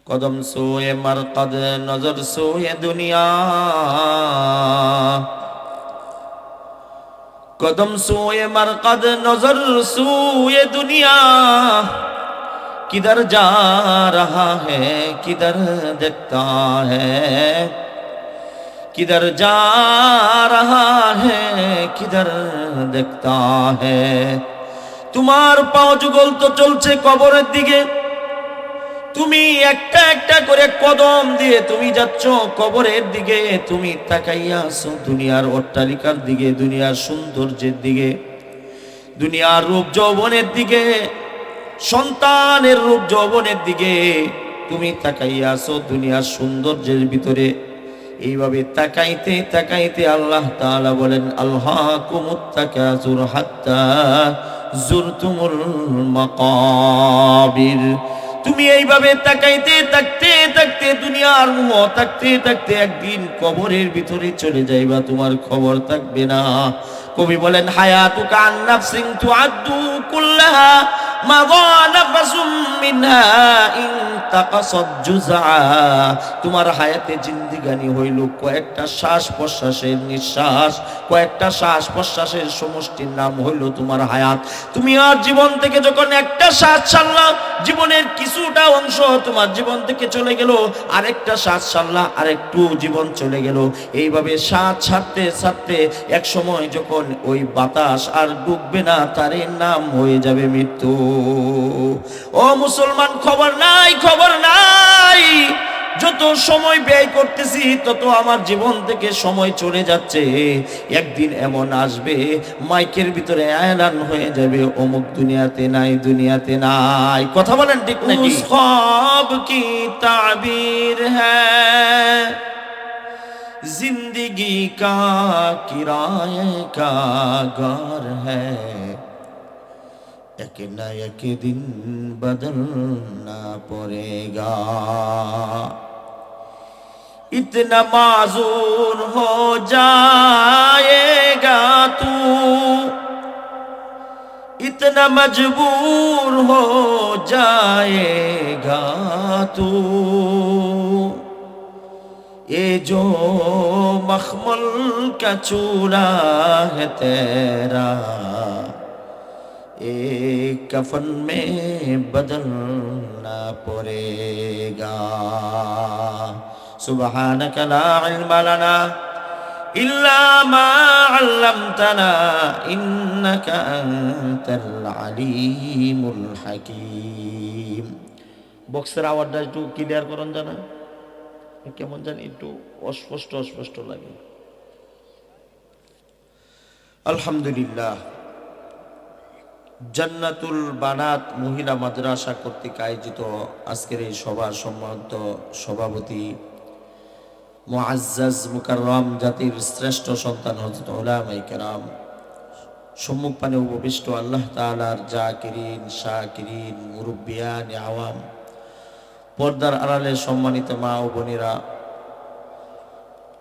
कदम सोए मरकद नजर सोए दुनिया, कदम सोए मरकद नजर सोए दुनिया, किधर जा रहा है किधर देखता है, किधर जा रहा है किधर देखता है। তোমার পাও যুগল তো চলছে কবরের দিকে, তুমি একটা একটা করে কদম দিয়ে তুমি যাচ্ছ কবরের দিকে। তুমি তাকাইয়া আছো দুনিয়ার অট্টালিকার দিকে, দুনিয়ার সৌন্দর্যের দিকে, দুনিয়ার রূপ যৌবনের দিকে, সন্তানের রূপ যৌবনের দিকে তুমি তাকাইয়া আছো দুনিয়ার সৌন্দর্যের ভিতরে। এইভাবে তাকাইতে তাকাইতে আল্লাহ তাআলা বলেন আলহাকুমুত তাকাসুর হাত্তা জুরতুমুল মাকাবির। তুমি এইভাবে তাকাইতে থাকতে থাকতে দুনিয়ার মোহ থাকতে থাকতে একদিন কবরের ভিতরে চলে যাইবা, তোমার খবর থাকবে না। কবি বলেন হায়াতুকা আন নাফসিন তুআদ্দু কুল্লাহা মাযা নাফসুম মিনহা ইন তাকাসাদ জুযআ। তোমার হায়াতে জিন্দেগানি হইল কয়েকটা শ্বাস প্রশ্বাসের নিঃশ্বাস, কয়েকটা শ্বাস প্রশ্বাসের সমষ্টির নাম হইল তোমার হায়াত। তুমি আর জীবন থেকে যখন একটা শ্বাস ছাড়লা, জীবনের কিছুটা অংশ তোমার জীবন থেকে চলে গেল, আরেকটা শ্বাস ছাড়লা আরেকটু জীবন চলে গেল। এইভাবে শ্বাস ছাড়তে ছাড়তে এক সময় যখন ওই বাতাস আর ডুববে না, তার নাম হয়ে যাবে মৃত্যু। ও মুসলমান, খবর নাই খবর নাই, যত সময় ব্যয় করতেছি তত আমার জীবন থেকে সময় চলে যাচ্ছে। একদিন এমন আসবে মাইকের ভিতরে এলান হয়ে যাবে অমুক দুনিয়াতে নাই, দুনিয়াতে নাই। কথা বলেন ঠিক নাকি? খ্বাব কি তাবির হ্যায় जिंदगी का किराए का घर है, एक न एक दिन बदलना पड़ेगा। इतना माजूर हो जाएगा तू, इतना मजबूर हो जाएगा तू, ये जो मखमल का चूड़ा है तेरा, एक कफन में बदलना पड़ेगा। सुबहानक ला इल्म लना इल्ला मा अल्लमतना इन्नका अंतल अलीमुल हकीम। বক্সের আওয়াজটা একটু ক্লিয়ার করুন, জানা কেমন জানি একটু অস্পষ্ট অস্পষ্ট লাগে। আলহামদুলিল্লাহ, জান্নাতুল বানাত মহিলা মাদ্রাসা কর্তৃক আয়োজিত আজকের এই সভার সম্মানিত সভাপতি মুআজ্জাজ মুকাররম জাতির শ্রেষ্ঠ সন্তান হযরত উলামায়ে কেরাম, সম্মুখপানে উপবিষ্ট আল্লাহ তাআলার জাকিরিন শাকিরিন মুরব্বিয়ান আওয়াম, পর্দার আড়ালে সম্মানিত মা ও বোনেরা,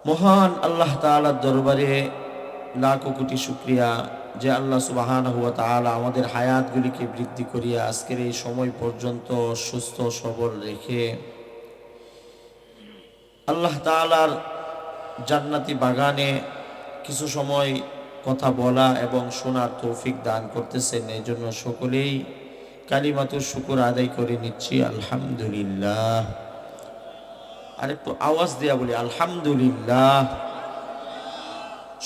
মহান আল্লাহ তাআলার দরবারে লাখো কোটি শুকরিয়া যে আল্লাহ সুবহানাহু ওয়া তাআলা আমাদের হায়াতগুলিকে বৃদ্ধি করিয়া আজকের এই সময় পর্যন্ত সুস্থ সবল রেখে আল্লাহ তাআলার জান্নাতি বাগানে কিছু সময় কথা বলা এবং শোনার তৌফিক দান করতেছেন। এই জন্য সকলেই কালিমাতুর শুকর আদায় করে নিচ্ছি আলহামদুলিল্লাহ। আর একটু আওয়াজ দেয়া বলি আলহামদুলিল্লাহ।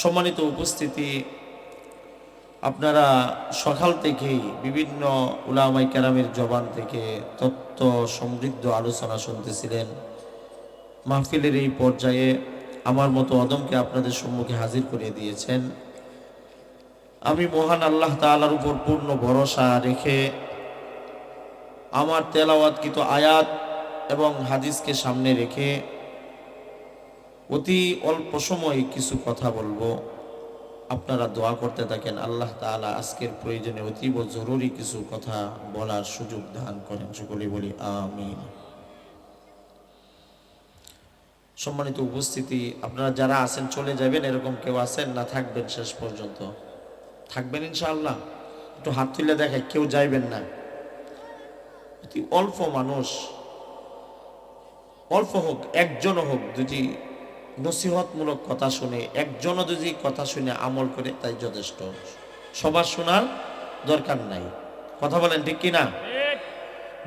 সম্মানিত উপস্থিতি, আপনারা সকাল থেকেই বিভিন্ন উলামায়ে কেরামের জবান থেকে তত্ত্ব সমৃদ্ধ আলোচনা শুনতেছিলেন। মাহফিলের এই পর্যায়ে আমার মতো অদমকে আপনাদের সম্মুখে হাজির করে দিয়েছেন। আমি মহান আল্লাহ তাআলার উপর পূর্ণ ভরসা রেখে আমার তেলাওয়াতকৃত আয়াত এবং হাদিসকে সামনে রেখে অতি অল্প সময় কিছু কথা বলবো। আপনারা দোয়া করতে থাকেন আল্লাহ তাআলা আজকের প্রয়োজনে অতীব জরুরি কিছু কথা বলার সুযোগ দান করেন। সকলেই বলি আমিন। সম্মানিত উপস্থিতি, আপনারা যারা আছেন চলে যাবেন এরকম কেউ আছেন না থাকবেন শেষ পর্যন্ত? থাকবেন ইনশাআল্লাহ? একটু হাত তুলে দেখায়, কেউ যাইবেন না। অতি অল্প মানুষ, অল্প হোক, একজনও হোক, যদি নসিহতমূলক কথা শুনে, একজনও যদি কথা শুনে আমল করে, তাই যথেষ্ট। সবার শোনার দরকার নাই। কথা বলেন ঠিক কিনা?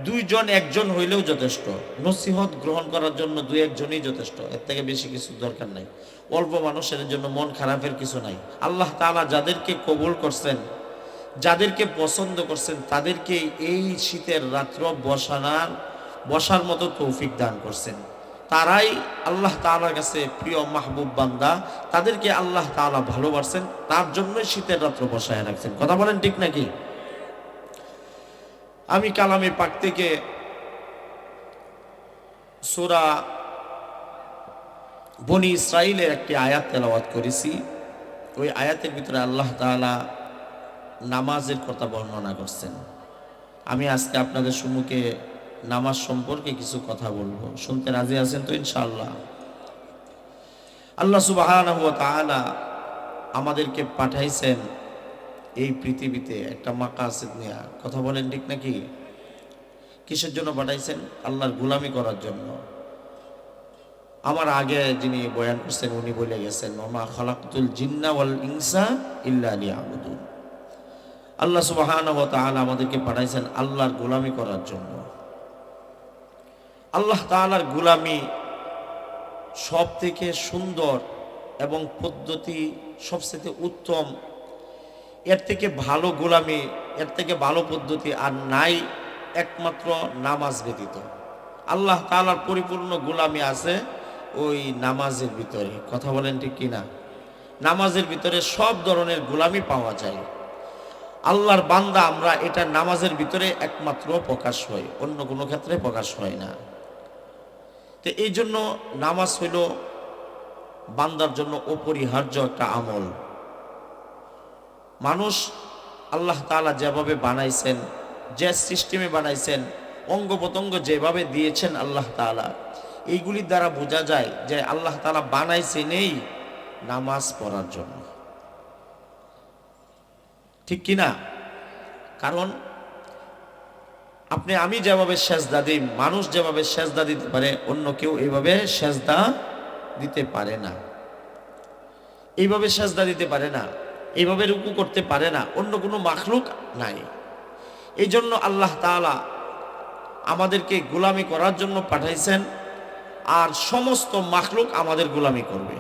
দুইজন একজন হইলেও যথেষ্ট। নসিহত গ্রহণ করার জন্য দুই একজনই যথেষ্ট, এর থেকে বেশি কিছু দরকার নাই। অল্প মানুষের জন্য মন খারাপের কিছু নাই। আল্লাহ তাআলা যাদেরকে কবুল করছেন, যাদেরকে পছন্দ করছেন, তাদেরকে এই শীতের রাত্র বসার মতো তৌফিক দান করছেন। তারাই আল্লাহ তাআলার কাছে প্রিয় মাহবুব বান্দা, তাদেরকে আল্লাহ তাআলা ভালোবাসেন, তার জন্যই শীতের রাত্র বসায় রাখছেন। কথা বলেন ঠিক নাকি? আমি কালামে পাক থেকে সূরা বনি ইসরাইলের একটি আয়াত তেলাওয়াত করেছি। ওই আয়াতের ভিতরে আল্লাহ তাআলা নামাজের কথা বর্ণনা করছেন। আমি আজকে আপনাদের সম্মুখে নামাজ সম্পর্কে কিছু কথা বলবো। শুনতে রাজি আছেন তো ইনশাআল্লাহ? আল্লাহ সুবহানাহু ওয়া তাআলা আমাদেরকে পাঠাইছেন এই পৃথিবীতে একটা মাকাসিদ নিয়ে। কথা বলেন ঠিক নাকি? কিসের জন্য পাঠাইছেন? আল্লাহর গোলামি করার জন্য। আমার আগে যিনি বয়ান করছেন উনি বলে গেছেন, ওমা খালাকতুল জিন্না ওয়াল ইনসা ইল্লা লিয়াবুদুন। আল্লাহ সুবহানাহু ওয়া তাআলা আমাদেরকে পাঠাইছেন আল্লাহর গোলামি করার জন্য। আল্লাহ তাআলার গোলামি সব থেকে সুন্দর এবং পদ্ধতি সবচেয়ে উত্তম। এর থেকে ভালো গোলামি, এর থেকে ভালো পদ্ধতি আর নাই, একমাত্র নামাজ ব্যতীত। আল্লাহ তাআলার পরিপূর্ণ গোলামি আছে ওই নামাজের ভিতরে। কথা বলেন ঠিক কিনা? নামাজের ভিতরে সব ধরনের গোলামি পাওয়া যায়। আল্লাহর বান্দা আমরা, এটা নামাজের ভিতরে একমাত্র প্রকাশ হয়, অন্য কোনো ক্ষেত্রে প্রকাশ হয় না। তো এই জন্য নামাজ হইল বান্দার জন্য অপরিহার্য একটা আমল। মানুষ আল্লাহ তাআলা যেভাবে বানাইছেন, যে সিস্টেমে বানাইছেন, অঙ্গ প্রত্যঙ্গ যেভাবে দিয়েছেন আল্লাহ তাআলা, এইগুলির দ্বারা বোঝা যায় যে আল্লাহ তাআলা বানাইছেনই নামাজ পড়ার জন্য। ঠিক কিনা? কারণ আমি যেভাবে সেজদা দিই, মানুষ যেভাবে সেজদা দিতে পারে, অন্য কেউ এইভাবে সেজদা দিতে পারে না। এইভাবে সেজদা দিতে পারে না, এইভাবে রুকু করতে পারে না, অন্য কোনো মাখলুক নাই। এই জন্য আল্লাহ তাআলা আমাদেরকে গোলামি করার জন্য পাঠাইছেন। আর সমস্ত মাখলুক আমাদের গোলামি করবে।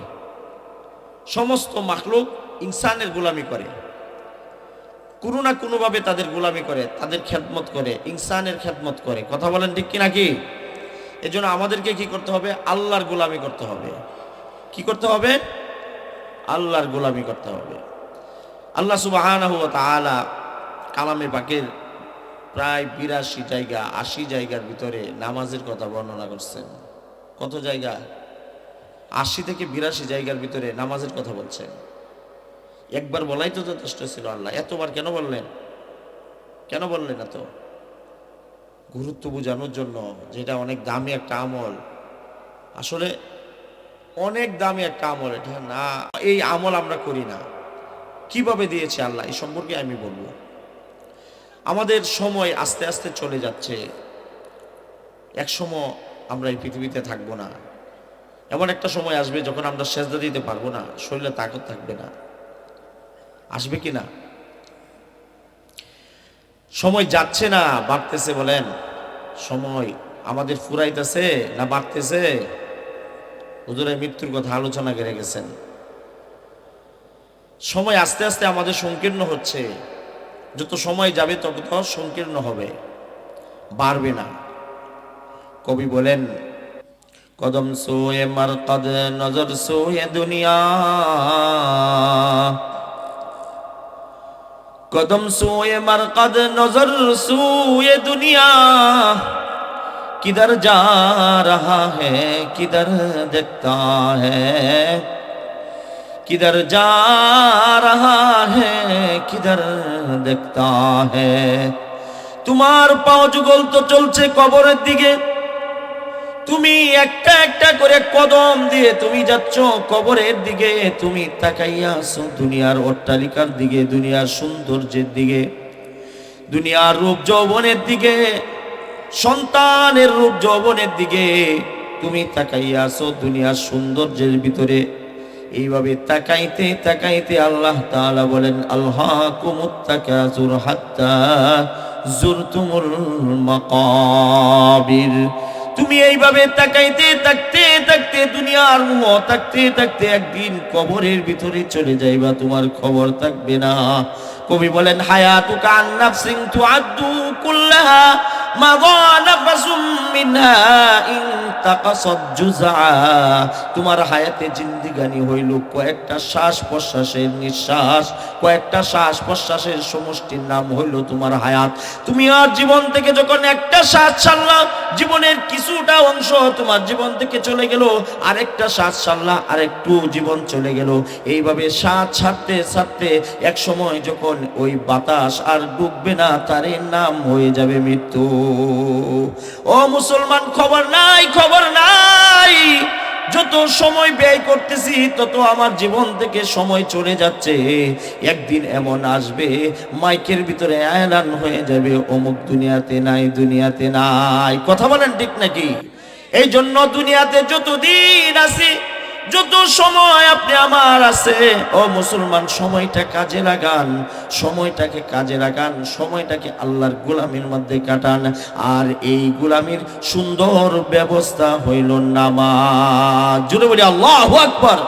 সমস্ত মাখলুক ইনসানের গোলামি করে, কোনো না কোনোভাবে তাদের গোলামি করে, তাদের খেদমত করে, ইনসানের খেদমত করে। কথা বলেন ঠিক কি নাকি? এই জন্য আমাদেরকে কি করতে হবে? আল্লাহর গোলামি করতে হবে। কি করতে হবে? আল্লাহর গোলামি করতে হবে। আল্লাহ সুবহানাহু ওয়া তাআলা কালামে পাকের প্রায় ৮২ জায়গা, ৮০ জায়গার ভিতরে নামাজের কথা বর্ণনা করছেন। কত জায়গা? ৮০ থেকে ৮২ জায়গার ভিতরে নামাজের কথা বলছেন। একবার বলাই তো যথেষ্ট ছিল। আল্লাহ এতবার কেন বললেন? কেন বললেন? এত গুরুত্ব বোঝানোর জন্য, যেটা অনেক দামি একটা আমল। আসলে অনেক দামি একটা আমল এটা না, এই আমল আমরা করি না। কিভাবে দিয়েছে আল্লাহ, এই সম্পর্কে আমি বলবো। আমাদের সময় আস্তে আস্তে চলে যাচ্ছে। এক সময় আমরা এই পৃথিবীতে থাকবো না। এমন একটা সময় আসবে যখন আমরা সেজদা দিতে পারবো না, শরীরে তাকত থাকবে না। আসবে কি না? সময় যাচ্ছে না বাড়তেছে? বলেন, সময় আমাদের ফুরাইতেছে না বাড়তেছে? হুজুরের মৃত্যুর কথা আলোচনা করে গেছেন। সময় আস্তে আস্তে আমাদের সংকীর্ণ হচ্ছে। যত সময় যাবে তত সংকীর্ণ হবে, বাড়বে না। কবি বলেন, কদম সোয়ে মারকাদ নজর সোয়ে দুনিয়া, कदम सोए मरकद नजर सोए दुनिया, किधर जा रहा है किधर देखता है, किधर जा रहा है किधर देखता है। तुम्हार पाँव जुगल तो चलছে কবরের দিকে, তুমি একটা একটা করে কদম দিয়ে তুমি যাচ্ছ কবরের দিকে। তুমি তাকাইয়া আছো দুনিয়ার অট্টালিকার দিকে, দুনিয়ার সৌন্দর্যের দিকে, দুনিয়ার রূপ যৌবনের দিকে, সন্তানের রূপ যৌবনের দিকে তুমি তাকাইয়া আছো দুনিয়ার সৌন্দর্যের ভিতরে। এইভাবে তাকাইতে তাকাইতে আল্লাহ তাআলা বলেন আলহাকুমুত তাকাসুর হাত্তা জুরতুমুল মাকাবির। তুমি এইভাবে তাকাইতে থাকতে থাকতে দুনিয়ার মোহ থাকতে থাকতে একদিন কবরের ভিতরে চলে যাইবা, তোমার খবর থাকবে না। কবি বলেন হায়াতুকা আন নাফসিন তুআদ্দু কুল্লাহা মাযা নাফসুম মিনহা ইন তাকাসাদ জুযআ। তোমার হায়াতে জিন্দেগানি হইল কয়েকটা শ্বাস প্রশ্বাসের নিঃশ্বাস, কয়েকটা শ্বাস প্রশ্বাসের সমষ্টির নাম হইল তোমার হায়াত। তুমি আর জীবন থেকে যখন একটা শ্বাস ছাড়লা, জীবনের কিছুটা অংশ তোমার জীবন থেকে চলে গেল, আরেকটা শ্বাস ছাড়লা, আরেকটু জীবন চলে গেল। এইভাবে শ্বাস ছাড়তে ছাড়তে এক সময় যখন ওই বাতাস আর ডুববে না, তার নাম হয়ে যাবে মৃত্যু। ও মুসলমান, খবর নাই, খবর নাই। যত সময় ব্যয় করতেছি তত আমার জীবন থেকে সময় চলে যাচ্ছে। একদিন এমন আসবে মাইকের ভিতরে এলান হয়ে যাবে অমুক দুনিয়াতে নাই, দুনিয়াতে নাই। কথা বলেন ঠিক নাকি? এই জন্য দুনিয়াতে যতদিন আছি, যত সময় আপনি আমার আছে, ও মুসলমান, সময়টা কাজে লাগান, সময়টাকে কাজে লাগান, সময়টাকে আল্লাহর গোলামির মধ্যে কাটান। আর এই গোলামির সুন্দর ব্যবস্থা হইল নামাজ। জুড়ে বলি আল্লাহু আকবার।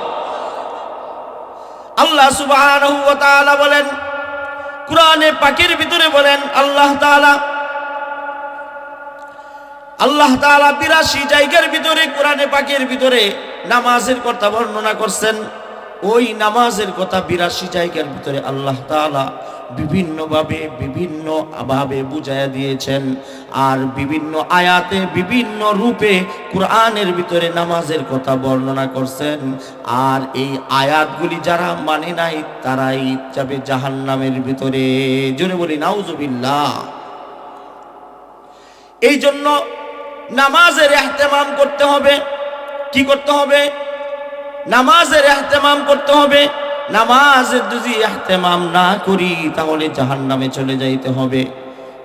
আল্লাহ সুবহানাহু ওয়া তাআলা বলেন কুরআনে পাকের ভিতরে, বলেন আল্লাহ তাআলা ৮২ জায়গার ভিতরে কোরআনে পাকের ভিতরে নামাজের কথা বর্ণনা করছেন। ওই নামাজের কথা ৮২ জায়গার ভিতরে আল্লাহ তাআলা বিভিন্নভাবে বুঝাইয়া দিয়েছেন। আর বিভিন্ন আয়াতে বিভিন্ন রূপে কোরআনের ভিতরে নামাজের কথা বর্ণনা করছেন। আর এই আয়াতগুলি যারা মানে নাই তারাই যাবে জাহান্নামের ভিতরে। জোরে বলি নাউজুবিল্লাহ। এই জন্য নামাজের ইহতিমাম করতে হবে। কি করতে হবে? নামাজের ইহতিমাম করতে হবে। নামাজের যদি ইহতিমাম না করি তাহলে জাহান্নামে চলে যাইতে হবে।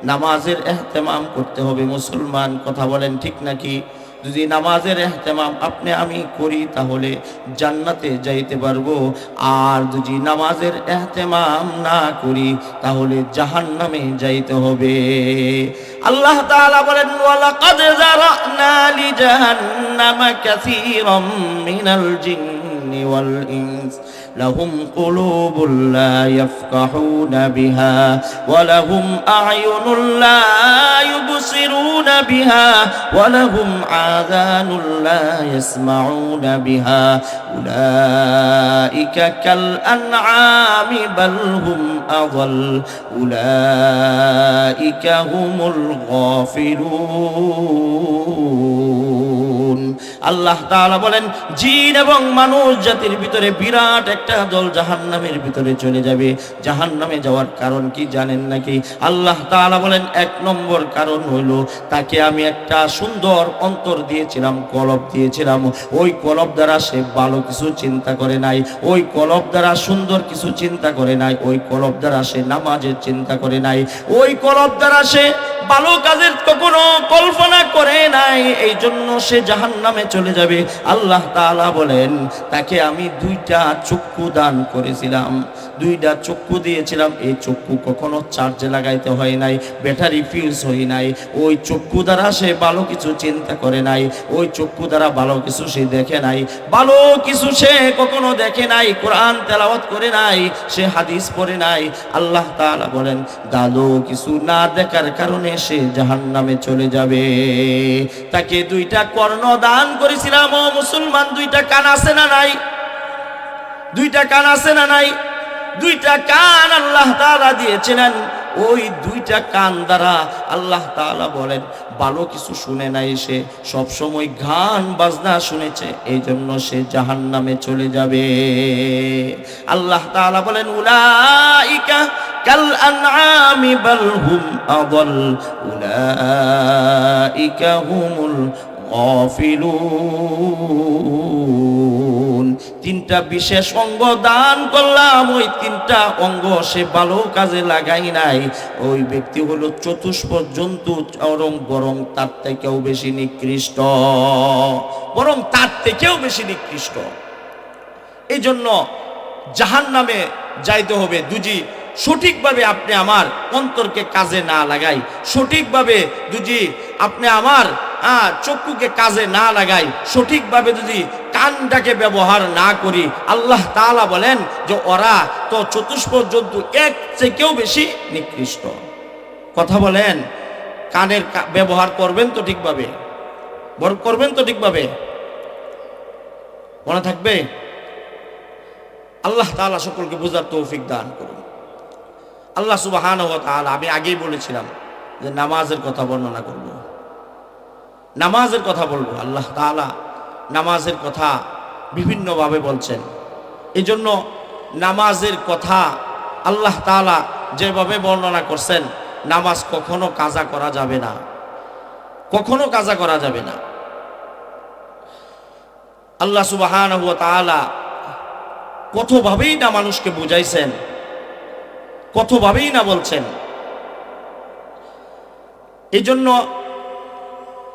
নামাজের ইহতিমাম করতে হবে মুসলমান, কথা বলেন ঠিক নাকি? যদি নামাজের ইহতিমাম আপনি আমি করি তাহলে জান্নাতে যাইতে পারবো। আর যদি নামাজের ইহতিমাম না করি তাহলে জাহান্নামে যাইতে হবে। আল্লাহ তাআলা বলেন ওয়ালাকাদ যারানা লিজাহান্নামা কাসীরাম মিনাল জিন্নি ওয়াল ইনস লাহুম কুলুবুল লা ইয়াফকাহুনা বিহা ওয়া লাহুম আ'য়ুনুল লা ইউবসিরুনা বিহা ওয়া লাহুম আযানুল লা ইয়াসমাউনা বিহা উলাইকা কাল আনআমি বাল হুম আযাল উলাইকা হুমুল গাফিলুন। আল্লাহ তাআলা বলেন জিন এবং মানুষ জাতির ভিতরে বিরাট একটা দল জাহান্নামের ভিতরে চলে যাবে। জাহান্নামে যাওয়ার কারণ কি জানেন নাকি? আল্লাহ তাআলা বলেন ১ নম্বর কারণ হইল তাকে আমি একটা সুন্দর অন্তর দিয়েছিলাম, কলব দিয়েছিলাম। ওই কলব দ্বারা সে ভালো কিছু চিন্তা করে নাই, ওই কলব দ্বারা সুন্দর কিছু চিন্তা করে নাই, ওই কলব দ্বারা সে নামাজের চিন্তা করে নাই, ওই কলব দ্বারা সে ভালো কাজের কখনো কল্পনা করে নাই। এই জন্য সে জাহান্নামে চলে যাবে। আল্লাহ তাআলা বলেন তাকে আমি 2টা চক্ষু দান করেছিলাম, 2টা চক্ষু দিয়েছিলাম। এই চক্ষু কখনো চার্জে লাগাইতে হয় নাই, ব্যাটারি ফিউজ হয় নাই। ওই চক্ষু দ্বারা সে ভালো কিছু চিন্তা করে নাই, ওই চক্ষু দ্বারা ভালো কিছু সে দেখে নাই, ভালো কিছু সে কখনো দেখে নাই, কোরআন তেলাওয়াত করে নাই, সে হাদিস পড়ে নাই। আল্লাহ তাআলা বলেন ভালো কিছু না দেখার কারণে সে জাহান্নামে চলে যাবে। তাকে 2টা কর্ণ দান করেছিলাম। ও মুসলমান, 2টা কান আছে না নাই? 2টা কান আছে না নাই? 2টা কান আল্লাহ তাআলা দিয়েছিলেন। ওই 2টা কান দ্বারা আল্লাহ তাআলা বলেন ভালো কিছু শুনে নাই, সে সব সময় গান বাজনা শুনেছে, এই জন্য সে জাহান্নামে চলে যাবে। আল্লাহ তাআলা বলেন উলাইকা কাল আনআমি বাল হুম আযাল উলাইকা হুমুল গাফিলুন। 3টা বিশেষ অঙ্গ দান করলাম, ওই 3টা অঙ্গ সে ভালো কাজে লাগাই নাই। ওই ব্যক্তি হলো চতুষ্পদ জন্তু, বরং তার থেকেও বেশি নিকৃষ্ট। বরং তার থেকেও বেশি নিকৃষ্ট। এই জন্য জাহান্নামে যাইতে হবে দুজি সঠিকভাবে আপনি আমার অন্তরকে কাজে না লাগাই, সঠিকভাবে যদি আপনি আমার চক্ষুকে কাজে না লাগাই, সঠিকভাবে যদি কানটাকে ব্যবহার না করি, আল্লাহ তাআলা বলেন যে ওরা তো চতুষ্প জন্তু এক থেকেও বেশি নিকৃষ্ট। কথা বলেন, কানের ব্যবহার করবেন তো ঠিকভাবে, করবেন তো ঠিকভাবে, মনে থাকবে। আল্লাহ তাআলা সকলকে বুঝার তৌফিক দান করুন। আল্লাহ সুবহানাহু ওয়া তাআলা, আমি আগেই বলেছিলাম যে নামাজের কথা বর্ণনা করব, নামাজের কথা বলবো। আল্লাহ তাআলা নামাজের কথা বিভিন্নভাবে বলছেন। এই জন্য নামাজের কথা আল্লাহ তাআলা যেভাবে বর্ণনা করছেন, নামাজ কখনো কাজা করা যাবে না, কখনো কাজা করা যাবে না। আল্লাহ সুবহানাহু ওয়া তাআলা কতভাবেই না মানুষকে বুঝাইছেন, কতভাবেই না বলছেন। এই জন্য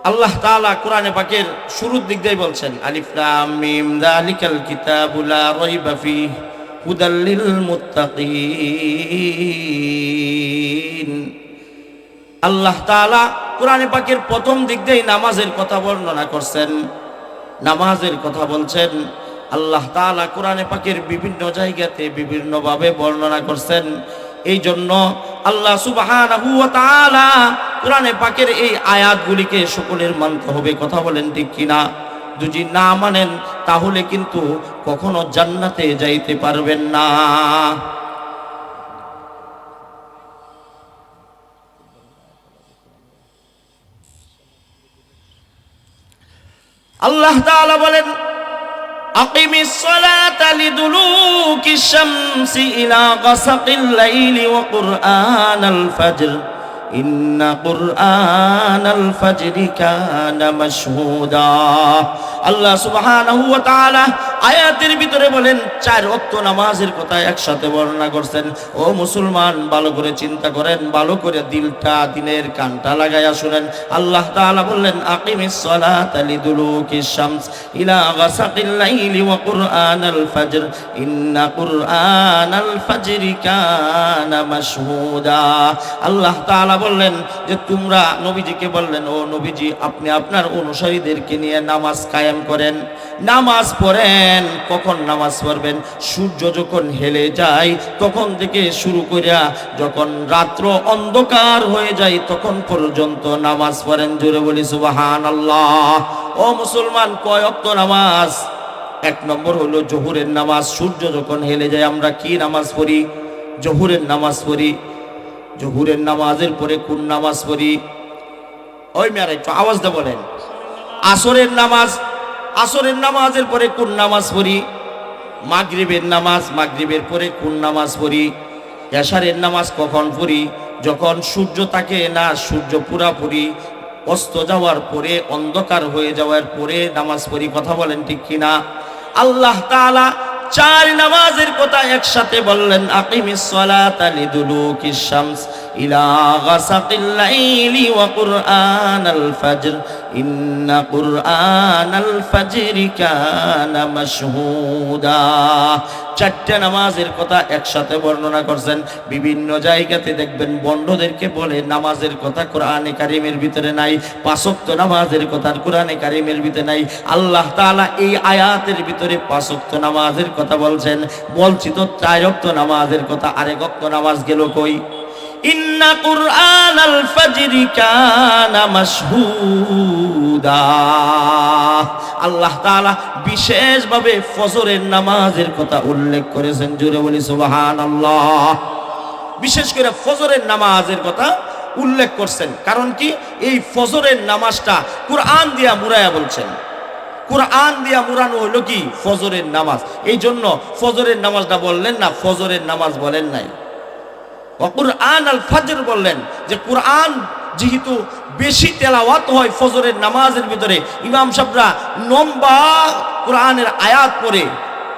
আল্লাহ তাআলা কোরআনে পাকের শুরুর দিক দিয়ে বলছেন, আলিফ লাম মিম যালিকাল কিতাবু লা রাইবা ফীহি হুদাল লিল মুত্তাকিন। আল্লাহ তাআলা কোরআনে পাকের প্রথম দিক দিয়ে নামাজের কথা বর্ণনা করছেন, নামাজের কথা বলছেন। আল্লাহ তাআলা কোরআনে পাকের বিভিন্ন জায়গাতে বিভিন্নভাবে বর্ণনা করছেন। এই জন্য আল্লাহ সুবহানাহু ওয়া তাআলা কোরআনে পাকের এই আয়াতগুলিকে সকলের মানতে হবে। কথা বলেন ঠিক কিনা? যদি না মানেন তাহলে কিন্তু কখনো জান্নাতে যাইতে পারবেন না। আল্লাহ তাআলা বলেন, আকিমিস সালাতা লিদুলুকিশ শামসি ইলা গাসাকিল লাইলি ওয়া কুরআনাল ফাজর ইন্না কুরআনাল ফাজরি কানা মাশহুদা। আল্লাহ সুবহানাহু ওয়া তাআলা আয়াতের ভিতরে বলেন 4 ওয়াক্ত নামাজের কথা একসাথে বর্ণনা করছেন। ও মুসলমান, ভালো করে চিন্তা করেন, ভালো করে দিনের কানটা লাগায়া শুনেন। আল্লাহ তাআলা বললেন, আকিমিস সালাতা লিদুলুকিশ শামস ইলা গাসাকিল লাইলি ওয়া কুরআনাল ফাজর ইন্না কুরআনাল ফাজরি কানা মাশহুদা। আল্লাহ তাআলা বললেন যে তোমরা নবীজিকে বললেন, ও নবীজি, আপনি আপনার অনুসারীদেরকে নিয়ে নামাজ কায়েম করেন, নামাজ পড়েন। কখন নামাজ পড়বেন? সূর্য যখন হেলে যায় তখন থেকে শুরু করিয়া যখন রাত্র অন্ধকার হয়ে যায় তখন পর্যন্ত নামাজ পড়েন। জোরে বলি সুবহানাল্লাহ। ও মুসলমান, কয় ওয়াক্ত নামাজ? 1 নম্বর হলো জোহরের নামাজ। সূর্য যখন হেলে যায় আমরা কি নামাজ পড়ি? জোহরের নামাজ পড়ি। জোহরের নামাজের পরে কোন নামাজ পড়ি? ওই মেয়েরা একটু আওয়াজ দিয়ে বলেন। আসরের নামাজ। আসরের নামাজের পরে কোন নামাজ পড়ি? মাগরিবের নামাজ। মাগরিবের পরে কোন নামাজ পড়ি? এশারের নামাজ কখন পড়ি? যখন সূর্য থাকে না, সূর্য পুরাপুরি অস্ত যাওয়ার পরে, অন্ধকার হয়ে যাওয়ার পরে নামাজ পড়ি। কথা বলেন ঠিক কিনা? আল্লাহ তাআলা 4 নামাজের কথা একসাথে বললেন, আকিমিস সালাতা লিদুলুকিশ শামস ইলা গাসাকিল লাইলি ওয়া কুরআনাল ফাজর ইন্না কুরআনাল ফাজরি কানা মাশহুদা। 4টা নামাজের কথা একসাথে বর্ণনা করছেন। বিভিন্ন জায়গাতে দেখবেন বন্ডদেরকে বলে নামাজের কথা কোরআনে কারিমের ভিতরে নাই, 5 ওয়াক্ত নামাজের কথা কোরআনে কারিমের ভিতরে নাই। আল্লাহ তাআলা এই আয়াতের ভিতরে 5 ওয়াক্ত নামাজের কথা বলছেন। বলছি তো 4 ওয়াক্ত নামাজের কথা, আরেক ওয়াক্ত নামাজ গেল কই? ইন্না কুরআনাল ফাজরি কানা মাশহুদা। আল্লাহ তাআলা বিশেষভাবে ফজরের নামাজের কথা উল্লেখ করেছেন। জোরে বলি সুবহানাল্লাহ। বিশেষ করে ফজরের নামাজের কথা উল্লেখ করছেন। কারণ কি? এই ফজরের নামাজটা কুরআন দিয়া মুরায়া বলছেন। কুরআন দিয়া মুরানো হলো কি? ফজরের নামাজ। এই জন্য ফজরের নামাজটা বললেন না, ফজরের নামাজ বলেন নাই, কুরআনাল ফাজর বললেন। যে কুরআন যেহেতু বেশি তেলাওয়াত হয় ফজরের নামাজের ভিতরে, ইমাম সাহেবরা লম্বা কোরআনের আয়াত পড়ে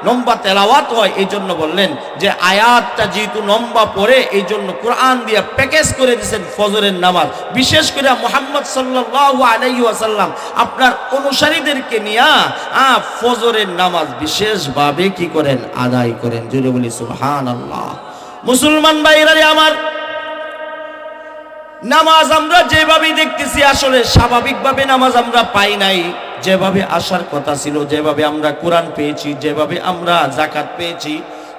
লম্বা তেলাওয়াত হয়, এই জন্য বললেন যে আয়াতটা যেহেতু লম্বা পড়ে এই জন্য কোরআন দিয়ে প্যাকেজ করে দিয়েছেন ফজরের নামাজ। বিশেষ করে মুহাম্মদ সাল্লাল্লাহু আলাইহি ওয়াসাল্লাম আপনার অনুসারীদেরকে নিয়ে ফজরের নামাজ বিশেষভাবে কি করেন, আদায় করেন। জোরে বলি সুবহানাল্লাহ। মুসলমান ভাইরা আমার, নামাজ আমরা যেভাবে দেখতেছি আসলে স্বাভাবিকভাবে নামাজ আমরা পাই নাই। যেভাবে আসার কথা ছিল, যেভাবে আমরা কোরআন পেয়েছি, যেভাবে আমরা যাকাত পেয়েছি,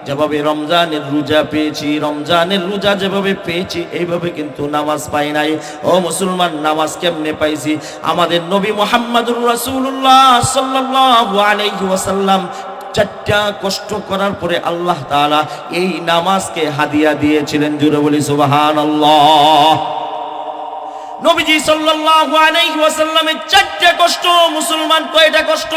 যেভাবে রমজানের রোজা পেয়েছি, রমজানের রোজা যেভাবে পেয়েছি, এইভাবে কিন্তু নামাজ পাই নাই। ও মুসলমান, নামাজ কেমনে পাইছি? আমাদের নবী মুহাম্মদুর রাসূলুল্লাহ সাল্লাল্লাহু আলাইহি ওয়াসাল্লাম 4টা কষ্ট করার পরে আল্লাহ তাআলা এই নামাজকে হাদিয়া দিয়েছিলেন। জোরে বলি সুবহানাল্লাহ। নবীজি সাল্লাল্লাহু আলাইহি ওয়াসাল্লামের 4টা কষ্ট। মুসলমান কয়টা কষ্ট?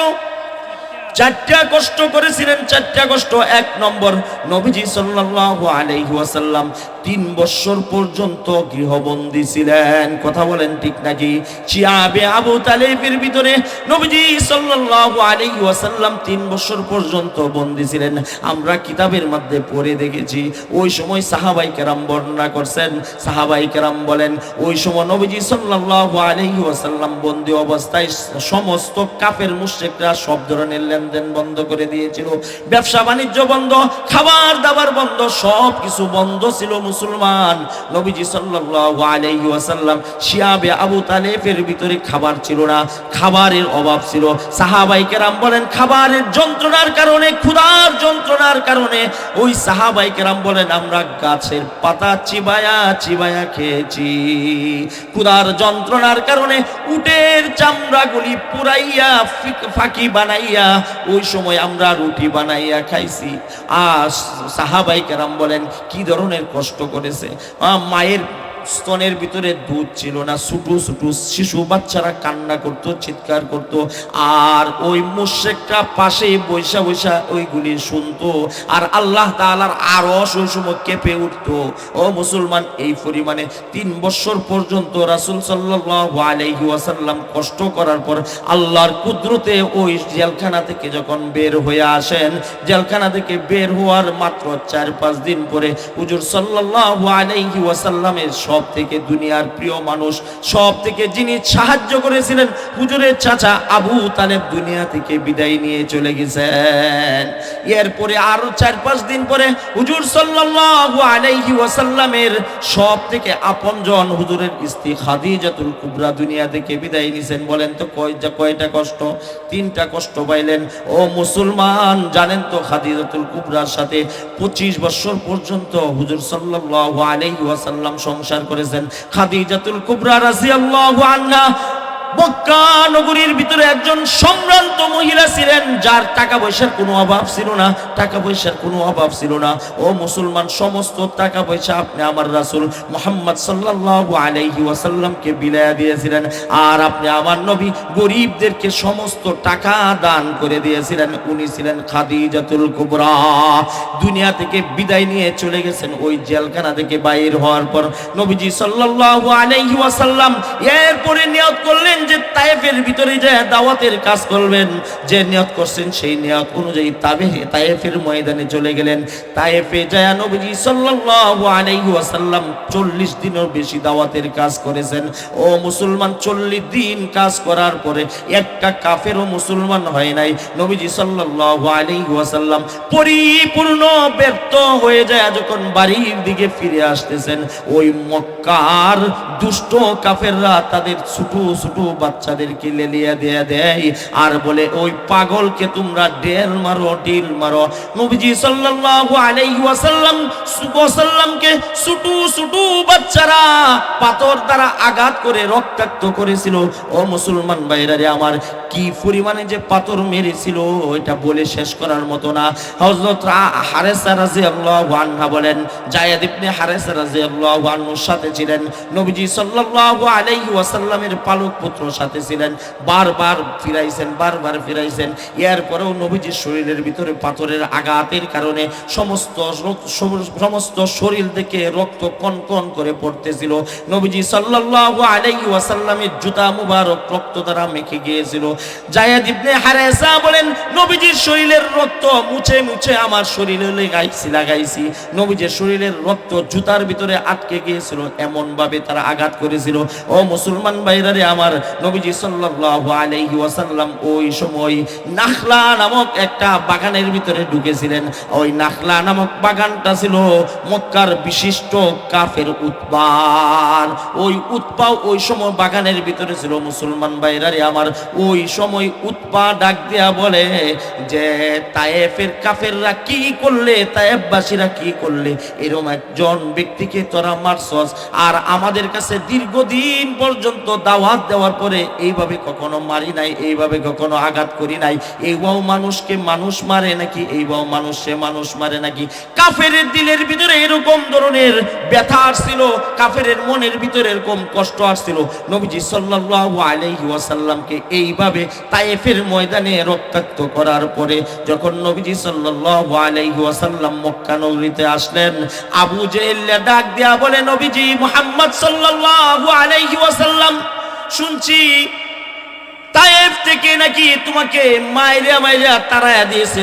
4টা কষ্ট করেছিলেন। 4টা কষ্ট। 1 নম্বর, নবীজি সাল্লাল্লাহু আলাইহি ওয়াসাল্লাম 3 বছর পর্যন্ত গৃহবন্দী ছিলেন। কথা বলেন ঠিক নাকি? চিয়াবে আবু তালেবের ভিতরে নবীজি সাল্লাল্লাহু আলাইহি ওয়াসাল্লাম 3 বছর পর্যন্ত বন্দী ছিলেন। আমরা কিতাবের মধ্যে পড়ে দেখেছি, ওই সময় সাহাবাই কেরাম বর্ণনা করছেন। সাহাবাই কেরাম বলেন ওই সময় নবীজি সাল্লাল্লাহু আলাইহি ওয়াসাল্লাম বন্দী অবস্থায় সমস্ত কাফের মুশরিকরা সব ধরনের লেনদেন বন্ধ করে দিয়েছিল। ব্যবসা বাণিজ্য বন্ধ, খাবার দাবার বন্ধ, সব কিছু বন্ধ ছিল। মুসলমান, নবীজি সাল্লাল্লাহু আলাইহি ওয়াসাল্লাম শিয়াবে আবু তালেবের ভিতরে খাবার ছিল না, খাবারের অভাব ছিল। সাহাবাই কেরাম বলেন খাবারের যন্ত্রণার কারণে, ক্ষুধার যন্ত্রণার কারণে ওই সাহাবাই কেরাম বলেন আমরা গাছের পাতা চিবায়া চিবায়া খেয়েছি। ক্ষুধার যন্ত্রণার কারণে উটের চামড়াগুলি পুরাইয়া ফাঁকি বানাইয়া ওই সময় আমরা রুটি বানাইয়া খাইছি। আর সাহাবাই কেরাম বলেন কি ধরনের কষ্ট করেছে। মায়ের স্তনের ভিতরে দুধ ছিল না, ছোটো ছোটো শিশু বাচ্চারা কান্না করতো, চিৎকার করতো, আর ওই মুশরিকরা পাশে বৈশা বৈশা ওইগুলি শুনতো, আর আল্লাহ তাআলার আরশ ওই সময় কেঁপে উঠতো। ও মুসলমান, এই পরিমাণে 3 বছর পর্যন্ত রাসূল সাল্লাল্লাহু আলাইহি ওয়াসাল্লাম কষ্ট করার পর আল্লাহর কুদরতে ওই জেলখানা থেকে যখন বের হয়ে আসেন, জেলখানা থেকে বের হওয়ার মাত্র 4-5 দিন পরে হুজুর সাল্লাল্লাহু আলাইহি ওয়াসাল্লামের সব থেকে দুনিয়ার প্রিয় মানুষ, সব থেকে যিনি সাহায্য করেছিলেন হুজুরের চাচা আবু তালেব দুনিয়া থেকে বিদায় নিয়ে চলে গেছেন। এরপরে আরো 4-5 দিন পরে হুজুর সাল্লাল্লাহু আলাইহি ওয়াসাল্লামের সব থেকে আপনজন হুজুরের স্ত্রী খাদিজাতুল কুবরা দুনিয়া থেকে বিদায় নিয়েছেন। বলেন তো কয়টা কষ্ট? 3টা কষ্ট পাইলেন। ও মুসলমান, জানেন তো খাদিজাতুল কুবরার সাথে 25 বছর পর্যন্ত হুজুর সাল্লাল্লাহু আলাইহি ওয়াসাল্লাম সংসার করেছেন। খাদিজাতুল কুবরা রাদিয়াল্লাহু আনহা মক্কা নগরীর ভিতরে একজন সম্ভ্রান্ত মহিলা ছিলেন, যার টাকা পয়সার কোনো অভাব ছিল না, টাকা পয়সার কোনো অভাব ছিল না। ও মুসলমান, সমস্ত টাকা পয়সা আপনি আমার রাসূল মুহাম্মদ সাল্লাল্লাহু আলাইহি ওয়াসাল্লামকে বিলায়া দিয়েছিলেন, আর আপনি আমার নবী গরিবদেরকে সমস্ত টাকা দান করে দিয়েছিলেন। উনি ছিলেন খাদিজাতুল কুবরা। দুনিয়া থেকে বিদায় নিয়ে চলে গেছেন। ওই জেলখানা থেকে বাইর হওয়ার পর নবীজি সাল্লাল্লাহু আলাইহি ওয়াসাল্লাম এরপরে নিয়ত করলেন যে তায়েফের ভিতরে যে দাওয়াতের কাজ করবেন, যে নিয়ত করছেন সেই নিয়ত অনুযায়ী তায়েফের ময়দানে চলে গেলেন। তায়েফে যায় নবীজি সাল্লাল্লাহু আলাইহি ওয়াসাল্লাম 40 দিনের বেশি দাওয়াতের কাজ করেছেন। ও মুসলমান, 40 দিন কাজ করার পরে একটা কাফেরও মুসলমান হয় নাই। নবীজি সাল্লাল্লাহু আলাইহি ওয়াসাল্লাম পরিপূর্ণ ব্যর্থ হয়ে যায় যখন বাড়ির দিকে ফিরে আসতেছেন, ওই মক্কার দুষ্ট কাফেররা তাদের ছোট ছোট বাচ্চাদেরকে লেলিয়া দেয়া দেয় আর বলে ওই পাগলকে তোমরা ঢেল মারো, ঢিল মারো। নবীজি সাল্লাল্লাহু আলাইহি ওয়াসাল্লামকে ছোট ছোট বাচ্চারা পাথর দ্বারা আঘাত করে রক্তাক্ত করেছিল। ও মুসলমান ভাইরা রে আমার, কি পরিমাণে যে পাথর মেরেছিল এটা বলে শেষ করার মতো না। হযরত হারেসা রাদিয়াল্লাহু আনহা বলেন, যায়েদ ইবনে হারেসা রাদিয়াল্লাহু আনহুর সাথে ছিলেন নবীজি সাল্লাল্লাহু আলাইহি ওয়াসাল্লামের পালক পুত্র সাথে ছিলেন, বারবার ফিরাইছেন। এরপরেও নবীজির শরীরের ভিতরে পাথরের আঘাতের কারণে সমস্ত শরীর থেকে রক্ত কনকন করে পড়তেছিল। নবীজি সাল্লাল্লাহু আলাইহি ওয়াসাল্লামের জুতা মুবারক রক্ত দ্বারা মেখে গিয়েছিল। যায়েদ ইবনে হারেসা বলেন, নবীজির শরীরের রক্ত মুছে মুছে আমার শরীরে লাগাইছি। নবীজির শরীরের রক্ত জুতার ভিতরে আটকে গিয়েছিল, এমন ভাবে তারা আঘাত করেছিল। ও মুসলমান ভাইরারে আমার, নবীজি সাল্লাল্লাহু আলাইহি ওয়াসাল্লাম ওই সময় নাখলা নামক একটা বাগানের ভিতরে ঢুকেছিলেন। ওই নাখলা নামক বাগানটা ছিল মক্কার বিশিষ্ট কাফের উতবার। ওই উতবা ওই সময় বাগানের ভিতরে ছিল। মুসলমান ভাইরারে আমার, ওই সময় উতবা ডাক দিয়া বলে যে তায়েফের কাফেররা কি করলে, তায়েফবাসীরা কি করলে, এরকম একজন ব্যক্তিকে তোরা মারছস, আর আমাদের কাছে দীর্ঘদিন পর্যন্ত দাওয়াত দেওয়ার পরে এইভাবে কখনো মারি নাই, এইভাবে কখনো আঘাত করি নাই। এইবাও মানুষকে মানুষ মারে নাকি, এইবাও মানুষে মানুষ মারে নাকি? কাফের দিলের ভিতরে এরকম ধরনের ব্যথা আসছিল, কাফের মনের ভিতরে এরকম কষ্ট আসছিল। নবীজি সাল্লাল্লাহু আলাইহি ওয়াসাল্লামকে এইভাবে তায়েফের ময়দানে রক্তাক্ত করার পরে যখন নবীজি সাল্লাল্লাহু আলাইহি ওয়াসাল্লাম মক্কা নগরীতে আসলেন, আবু জেহেল ডাক দিয়া বলে, নবীজি মুহাম্মদ সাল্লাল্লাহু আলাইহি ওয়াসাল্লাম, শুনছি তায়েফ থেকে নাকি তোমাকে মাইরা তাড়ায়া দিয়েছে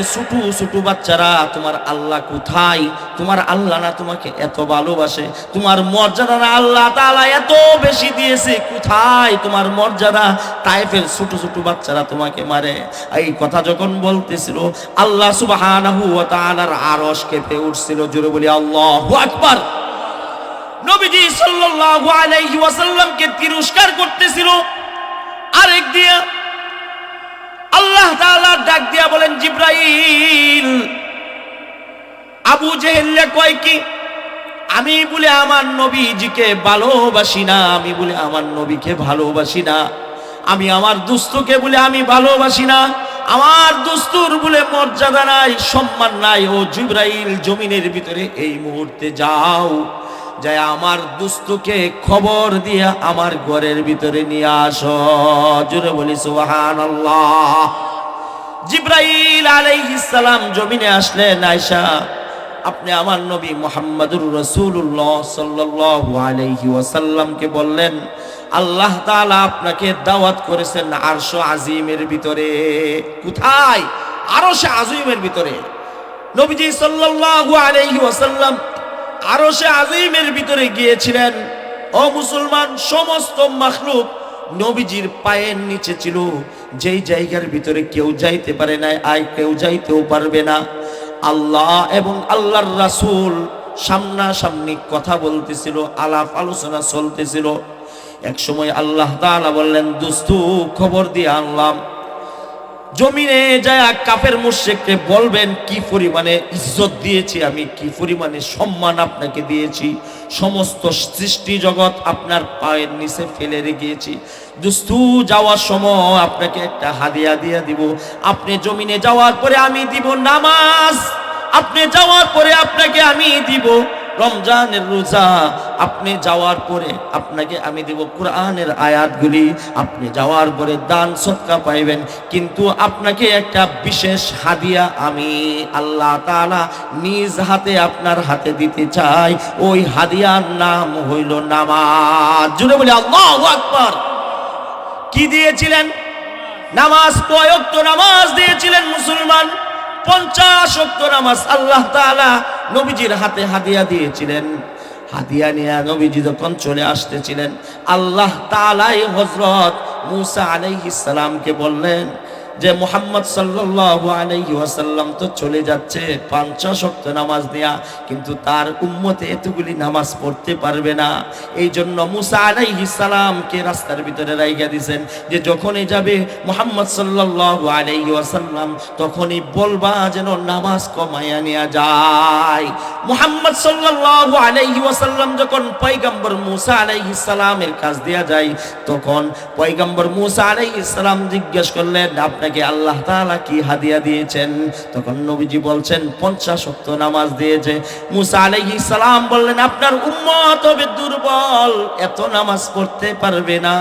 ছোট বাচ্চারা। তোমার আল্লাহ কোথায়? তোমার আল্লাহ না তোমাকে এত ভালোবাসে? তোমার মর্যাদা না আল্লাহ তাআলা এত বেশি দিয়েছে? কোথায় তোমার মর্যাদা? তায়েফের ছোট বাচ্চারা তোমাকে মারে। এই কথা যখন বলতেছিল, আল্লাহ সুবহানাহু ওয়া তাআলার আরশ কেঁপে উঠছিল। জোরে বলি আল্লাহু আকবার। নবীজি সাল্লাল্লাহু আলাইহি ওয়াসাল্লামকে তিরস্কার করতেছিল। আরেক দিয়া আল্লাহ তাআলা ডাক দিয়া বলেন, জিবরাইল, আবু জেহেল কয় কি আমি বলে আমার নবীজিকে ভালোবাসি না, আমি বলে আমার নবীকে ভালোবাসি না, আমি আমার দোস্তকে বলে আমি ভালোবাসি না, আমার দোস্তুর বলে মর্যাদা নাই, সম্মান নাই। ও জিবরাইল, জমিনের ভিতরে এই মুহূর্তে যাও, যায় আমার দোস্তকে খবর দিয়া আমার ঘরের ভিতরে নিয়ে আসো। জোরে বলি সুবহানাল্লাহ। জিবরাইল আলাইহিস সালাম জমিনে আসলেন। আয়েশা, আপনি আমার নবী মুহাম্মদুর রাসূলুল্লাহ সাল্লাল্লাহু আলাইহি ওয়াসাল্লামকে বললেন, আল্লাহ তাআলা আপনাকে দাওয়াত করেছেন আরশ আজিমের ভিতরে। কোথায়? আরশ আজিমের ভিতরে। নবীজি সাল্লাল্লাহু আলাইহি ওয়াসাল্লাম আরশে আজিমের ভিতরে গিয়েছিলেন। ও মুসলমান, সমস্ত মাখলুক নবীজির পায়ের নিচে ছিল, যেই জায়গার ভিতরে কেউ যাইতে পারে না, আর কেউ যাইতেও পারবে না। আল্লাহ এবং আল্লাহর রাসূল সামনাসামনি কথা বলতেছিল, আলাপ আলোচনা চলতেছিল। এক সময় আল্লাহ তাআলা বললেন, দোস্তু, খবর দিয়ে আনলাম, জমিনে যায় কাফের মুশরিককে বলবেন কি পরিমাণে ইজ্জত দিয়েছি আমি, কি পরিমাণে সম্মান আপনাকে দিয়েছি, সমস্ত সৃষ্টি জগৎ আপনার পায়ের নিচে ফেলে রেখেছি। দোস্তু, যাওয়ার সময় আপনাকে একটা হাদিয়া দিয়ে দিব। আপনি জমিনে যাওয়ার পরে আমি দিব নামাজ, আপনি যাওয়ার পরে আপনাকে আমি দিব রমজানের রোজা, আপনি যাওয়ার পরে আপনাকে আমি দেব কোরআনের আয়াতগুলি, আপনি যাওয়ার পরে দান সদকা পাইবেন। কিন্তু আপনাকে একটা বিশেষ হাদিয়া আমি আল্লাহ তাআলা নিজ হাতে আপনার হাতে দিতে চাই। ওই হাদিয়ার নাম হইল নামাজ। জুড়ে বলি আল্লাহু আকবার। কি দিয়েছিলেন? নামাজ। কয় ওয়াক্ত নামাজ দিয়েছিলেন মুসলমান? 50 ওয়াক্ত নামাজ আল্লাহ তাআলা নবীজির হাতে হাদিয়া দিয়েছিলেন। হাদিয়া নিয়ে নবীজি যখন চলে আসতেছিলেন, আল্লাহ তাআলাই হযরত মূসা আলাইহিস সালামকে বললেন যে মুহাম্মদ সাল্লাল্লাহু আলাইহি ওয়াসাল্লাম তো চলে যাচ্ছে 50 ওয়াক্ত নামাজ দেয়া, কিন্তু তার উম্মতে এতগুলি নামাজ পড়তে পারবে না। এই জন্য মূসা আলাইহিস সালামকে রাস্তার ভিতরে রাইখা দিয়েছেন যে যখনই যাবে মুহাম্মদ সাল্লাল্লাহু আলাইহি ওয়াসাল্লাম তখনই বলবা যেন নামাজ কমাইয়া নিয়ে যায়। মুহাম্মদ সাল্লাল্লাহু আলাইহি ওয়াসাল্লাম যখন পয়গম্বর মুসা আলাইহিস সালামের কাছ দিয়া যায়, তখন পয়গম্বর মুসা আলাইহিস সালাম জিজ্ঞেস করলেন, আপনাকে আল্লাহ তাআলা কি হাদিয়া দিয়েছেন? তখন নবীজি বলছেন 50 ওয়াক্ত নামাজ দিয়েছে। মুসা আলাইহিস সালাম বললেন, আপনার উম্মত হবে দুর্বল, এত নামাজ পড়তে পারবে না,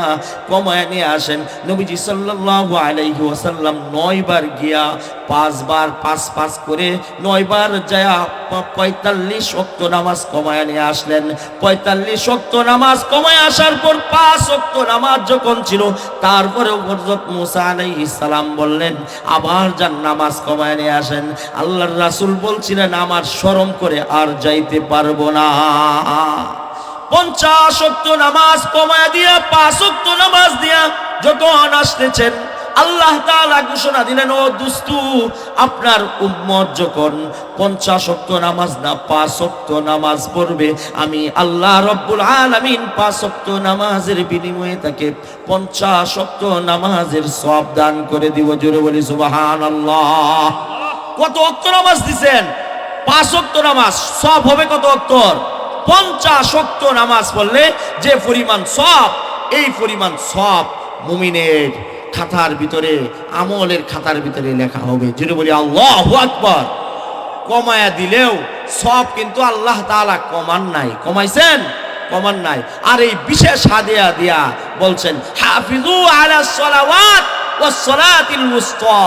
কমায় নিয়ে আসেন। নবীজি সাল্লাল্লাহু আলাইহি ওয়াসাল্লাম 9 বার গিয়া 5 বার 5 করে 9 বার যায় 45 ওয়াক্ত নামাজ কমায় নিয়ে আসলেন। 45 ওয়াক্ত নামাজ কমায় আসার পর 5 ওয়াক্ত নামাজ যখন ছিল, তারপরে হযরত মুসা আলাইহিস সালাম বললেন, আবার যান নামাজ কমায় নিয়ে আসেন। আল্লাহর রাসূল বলছিলেন, আমার শরম করে আর যাইতে পারবো না। 50 ওয়াক্ত নামাজ কমায় দিয়া 5 ওয়াক্ত নামাজ দিয়া যখন আসতেছেন, আল্লাহ তাআলা ঘোষণা দিলেন, ও দুস্তু, আপনার উম্মত যখন 50 ওয়াক্ত নামাজ না 5 ওয়াক্ত নামাজ পড়বে, আমি আল্লাহ রব্বুল আলামিন 5 ওয়াক্ত নামাজের বিনিময়ে তাকে 50 ওয়াক্ত নামাজের সওয়াব দান করে দিব। জোরে বলি সুবহানাল্লাহ। কত ওয়াক্ত নামাজ দিবেন? 5 ওয়াক্ত নামাজ। সওয়াব হবে কত ওয়াক্ত? 50 ওয়াক্ত নামাজ পড়লে যে পরিমাণ সওয়াব, এই পরিমাণ সওয়াব মুমিনের খাতার ভিতরে, আমলের খাতার ভিতরে লেখা হবে। যদি বলি আল্লাহু আকবার। কমায়া দিলেও সব কিন্তু আল্লাহ তাআলা কমান নাই। কমাইছেন? কমান নাই। আর এই বিশেষ হাদিয়া দিয়া বলছেন, হাফিজু আলাস সালাওয়াত ওয়াস সালাতিল উসতা,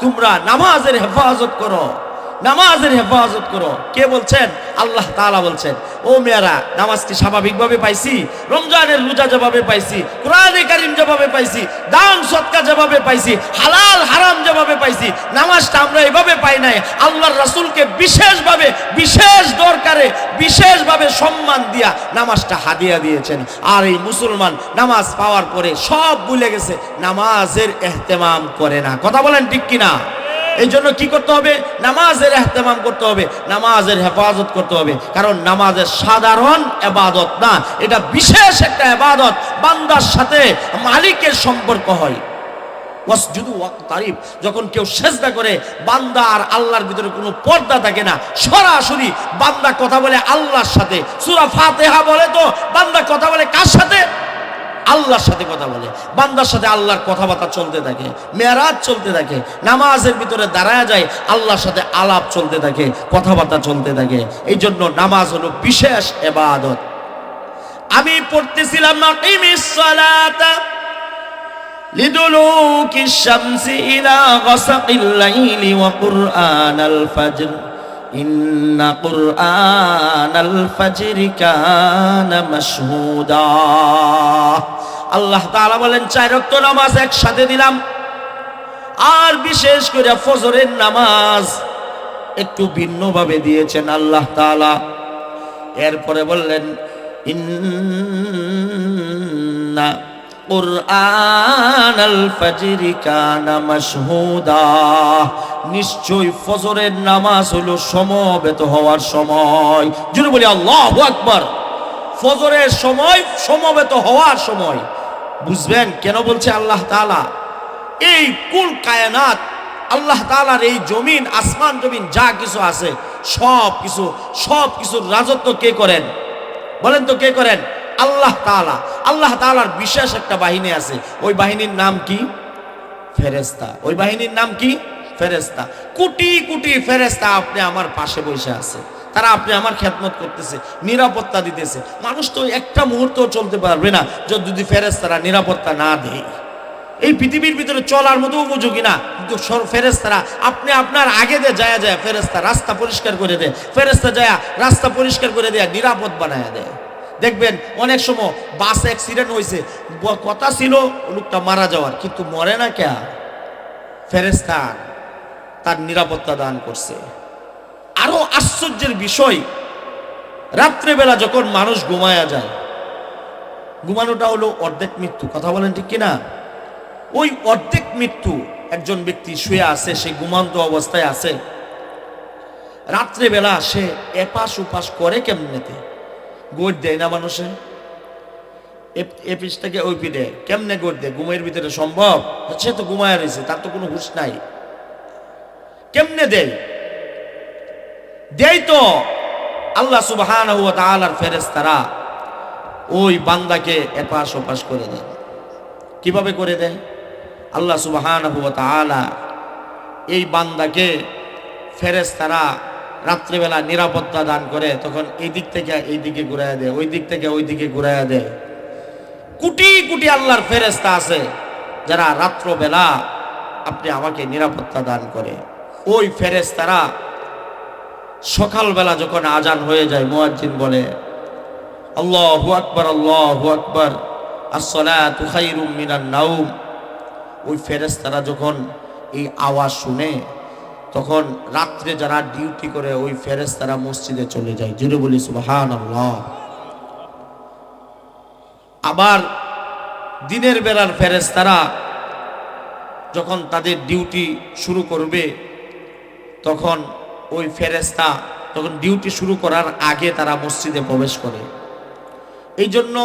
তোমরা নামাজের হেফাজত করো, নামাজের হেফাজত করো। কে বলছেন? আল্লাহ তাআলা বলছেন। ও মেয়েরা, নামাজ কি স্বাভাবিকভাবে পাইছি? রমজানের রোজা যেভাবে পাইছি, কোরআনে কারীম যেভাবে পাইছি, দান সদকা যেভাবে পাইছি, হালাল হারাম যেভাবে পাইছি, নামাজটা আমরা এভাবে পাই নাই। আল্লাহর রাসূলকে বিশেষভাবে, বিশেষ দরকারে, বিশেষভাবে সম্মান দিয়া নামাজটা হাদিয়া দিয়েছেন। আর এই মুসলমান নামাজ পাওয়ার পরে সব ভুলে গেছে, নামাজের ইহতেমাম করে না। কথা বলেন ঠিক কিনা? এই জন্য কি করতে হবে? নামাজের ইহতেমাম করতে হবে, নামাজের হেফাজত করতে হবে। কারণ নামাজের সাধারণ ইবাদত না, এটা বিশেষ একটা ইবাদত। বান্দার সাথে মালিকের সম্পর্ক হয়। ওয়াসজুদু ওয়াকতারিব, যখন কেউ সেজদা করে, বান্দা আর আল্লাহর ভিতরে কোনো পর্দা থাকে না, সরাসরি বান্দা কথা বলে আল্লাহর সাথে। সূরা ফাতিহা বলে তো বান্দা কথা বলে কার সাথে? আল্লাহর সাথে কথা বলে। বান্দার সাথে আল্লাহর কথাবার্তা চলতে থাকে, মেরাজ চলতে থাকে, নামাজের ভিতরে দাঁড়ায় যায়, আল্লাহর সাথে আলাপ চলতে থাকে, কথাবার্তা চলতে থাকে। এই জন্য নামাজ হলো বিশেষ ইবাদত। আমি পড়তেছিলাম, আকিমিস সালাতা লিদুলুকিশ শামসি ইলা গাসাকিল লাইলি ওয়া কুরআনাল ফাজর ইন্না কুরআনাল ফাজরি কানা মাশহুদা। আল্লাহ তাআলা বলেন, 4 ওয়াক্ত নামাজ একসাথে দিলাম, আর বিশেষ করে ফজরের নামাজ একটু ভিন্নভাবে দিয়েছেন আল্লাহ তাআলা। এরপরে বললেন, ইন্না কুরআনাল ফাজরি কানা মাশহুদা, নিশ্চয় ফজরের নামাজ হলো সমবেত হওয়ার সময়। যদি বলি আল্লাহু আকবার। ফজরের সময় সমবেত হওয়ার সময়। বুঝবেন কেন বলছে আল্লাহ তাআলা? এই কুল কায়নাত, আল্লাহ তাআলার এই জমিন, আসমান জমিন যা কিছু আছে, সব কিছুর রাজত্ব কে করেন? বলেন তো কে করেন? আল্লাহ তাআলা। আল্লাহ তাআলার বিশেষ একটা বাহিনী আছে, ওই বাহিনীর নাম কি? ফেরেশতা। ওই বাহিনীর নাম কি? ফেরেশতা। কোটি কোটি ফেরেশতা আপনি আমার পাশে বসে আছে, তারা আপনি আমার খেদমত করতেছে, নিরাপত্তা দিতেছে। মানুষ তো একটা মুহূর্ত চলতে পারবে না যদি ফেরেশতারা নিরাপত্তা না দেয়। এই পৃথিবীর ভিতরে চলার মতো উপযোগী না, কিন্তু ফেরেশতারা আপনি আপনার আগে দিয়ে যায় ফেরেশতা রাস্তা পরিষ্কার করে দেয়, ফেরেশতা যায় রাস্তা পরিষ্কার করে দেয়, নিরাপদ বানায় দেয়। দেখবেন অনেক সময় বাস অ্যাক্সিডেন্ট হয়েছে, কথা ছিল লোকটা মারা যাওয়ার, কিন্তু মরে না কে? ফেরেশতা তার নিরাপত্তা দান করছে। আরো আশ্চর্যের বিষয়, রাত্রেবেলা যখন মানুষ ঘুমায়া যায়, ঘুমানোটা হলো অর্ধেক মৃত্যু। কথা বলেন ঠিক কিনা? ওই অর্ধেক মৃত্যু, একজন ব্যক্তি শুয়ে আছে, সে ঘুমান্ত অবস্থায় আছে, রাত্রেবেলা সে এপাশ উপাস করে কেমনেতে? গোট দেয় না মানুষে? এ পিঠ থেকে ওই পিঠে কেমনে গোট দেয়? ঘুমের ভিতরে সম্ভব? সে তো ঘুমায় রয়েছে, তার তো কোনো হুঁশ নাই, কেমনে দেয়? দেয় তো আল্লাহ সুবহানাহু ওয়া তাআলার ফেরেশতারা ওই বান্দাকে এপাশ ওপাশ করে দেয়। কিভাবে করে দেয়? আল্লাহ সুবহানাহু ওয়া তাআলা এই বান্দাকে ফেরেশতারা রাত্রিবেলা নিরাপত্তা দান করে, তখন এই দিক থেকে এই দিকে ঘুরাইয়া দেয়, ওই দিক থেকে ওই দিকে ঘুরাইয়া দেয়। কোটি কোটি আল্লাহর ফেরেশতা আছে যারা রাত্রবেলা আপনি আমাকে নিরাপত্তা দান করে। ওই ফেরেশতারা সকালবেলা যখন আজান হয়ে যায়, মুয়াজ্জিন বলে আল্লাহু আকবার, আল্লাহু আকবার, আসসালাতু খায়রুম মিনান নাওম। ওই ফেরেশতারা যখন এই আওয়াজ শুনে, তখন রাত্রে যারা ডিউটি করে ওই ফেরেশতারা মসজিদে চলে যায়। জুড়ে বলি সুবহানাল্লাহ। আবার দিনের বেলার ফেরেশতারা যখন তাদের ডিউটি শুরু করবে, তখন ওই ফেরেশতা তখন ডিউটি শুরু করার আগে তারা মসজিদে প্রবেশ করে। এই জন্য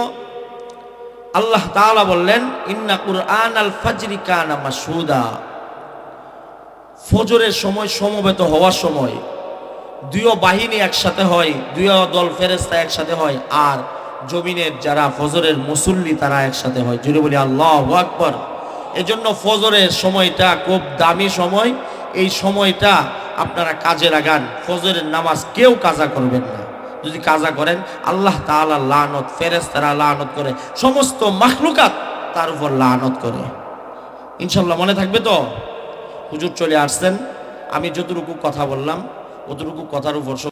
আল্লাহ তাআলা বললেন ইন্না কুরআনাল ফাজরি কানা মাশহুদা। ফজরের সময় সমবেত হওয়ার সময় দুই বাহিনী একসাথে হয়, দুই দল ফেরেশতা একসাথে হয়, আর জমিনের যারা ফজরের মুসল্লি তারা একসাথে হয়। জুড়ে বলি আল্লাহু আকবার। এজন্য ফজরের সময়টা খুব দামি সময়। এই সময়টা আপনারা কাজে লাগান। ফজরের নামাজ কেউ কাজা করবেন না। যদি কাজা করেন আল্লাহ তাআলা লানত, ফেরেশতারা লানত করে, সমস্ত মাখলুকাত তার উপর লানত করে। ইনশাআল্লাহ মনে থাকবে তো? হুজুর চলে আসছেন, আমি যতটুকু কথা বললাম অতটুকু কথার উপর